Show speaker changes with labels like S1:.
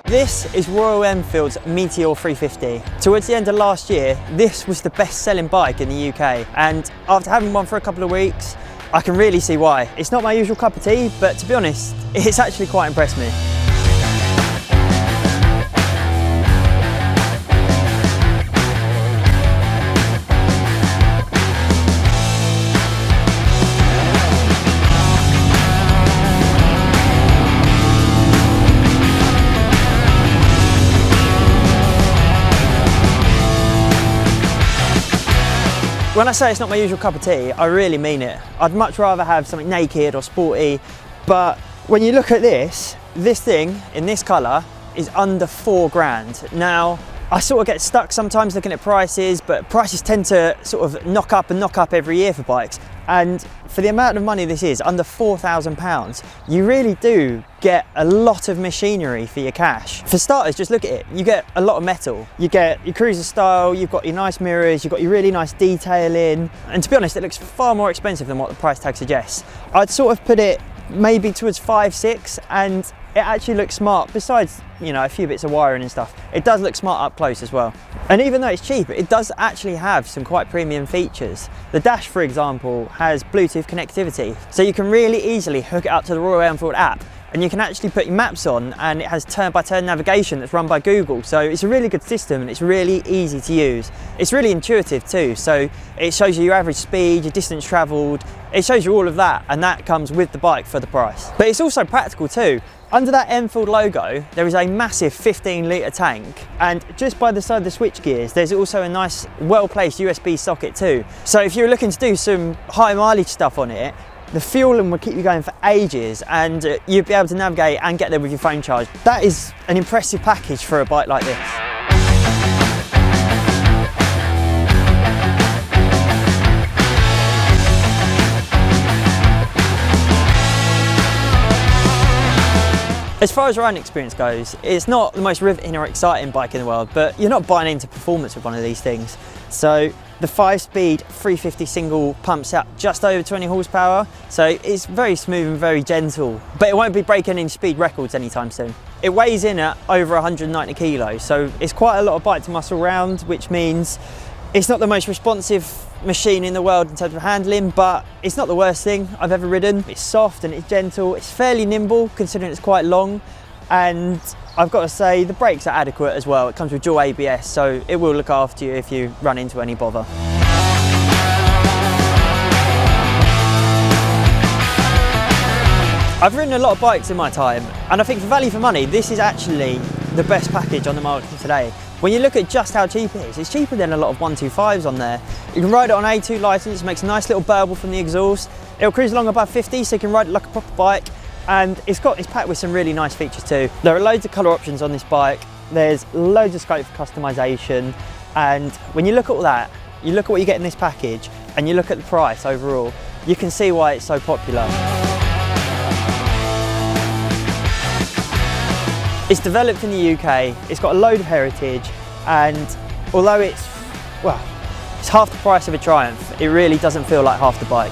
S1: This is Royal Enfield's Meteor 350. Towards the end of last year, this was the best-selling bike in the UK, and after having one for a couple of weeks, I can really see why. It's not my usual cup of tea, but to be honest, it's actually quite impressed me. When I say it's not my usual cup of tea, I really mean it. I'd much rather have something naked or sporty, but when you look at this thing in this colour is under £4 grand. Now, I sort of get stuck sometimes looking at prices, but prices tend to sort of knock up every year for bikes. And for the amount of money this is, under £4,000, you really do get a lot of machinery for your cash. For starters, just look at it. You get a lot of metal. You get your cruiser style, you've got your nice mirrors, you've got your really nice detailing. And to be honest, it looks far more expensive than what the price tag suggests. I'd sort of put it maybe towards 5-6, and it actually looks smart. Besides, you know, a few bits of wiring and stuff, it does look smart up close as well. And even though it's cheap, it does actually have some quite premium features. The dash, for example, has Bluetooth connectivity, so you can really easily hook it up to the Royal Enfield app, and you can actually put your maps on, and it has turn-by-turn navigation that's run by Google. So it's a really good system, and it's really easy to use. It's really intuitive too, so it shows you your average speed, your distance travelled, it shows you all of that, and that comes with the bike for the price. But it's also practical too. Under that Enfield logo, there is a massive 15-litre tank, and just by the side of the switch gears, there's also a nice, well-placed USB socket too. So if you're looking to do some high mileage stuff on it, the fueling will keep you going for ages, and you'll be able to navigate and get there with your phone charged. That is an impressive package for a bike like this. As far as riding experience goes, it's not the most riveting or exciting bike in the world, but you're not buying into performance with one of these things. So the 5-speed 350 single pumps out just over 20 horsepower, so it's very smooth and very gentle, but it won't be breaking any speed records anytime soon. It weighs in at over 190 kilos, so it's quite a lot of bike to muscle around, which means it's not the most responsive machine in the world in terms of handling, but it's not the worst thing I've ever ridden. It's soft and it's gentle, it's fairly nimble considering it's quite long, and I've got to say the brakes are adequate as well. It comes with dual ABS, so it will look after you if you run into any bother. I've ridden a lot of bikes in my time, and I think for value for money, this is actually the best package on the market today. When you look at just how cheap it is, it's cheaper than a lot of 125s on there. You can ride it on A2 licence, it makes a nice little burble from the exhaust. It'll cruise along above 50, so you can ride it like a proper bike. And it's packed with some really nice features too. There are loads of colour options on this bike. There's loads of scope for customisation. And when you look at all that, you look at what you get in this package, and you look at the price overall, you can see why it's so popular. It's developed in the UK, it's got a load of heritage, and although it's half the price of a Triumph, it really doesn't feel like half the bike.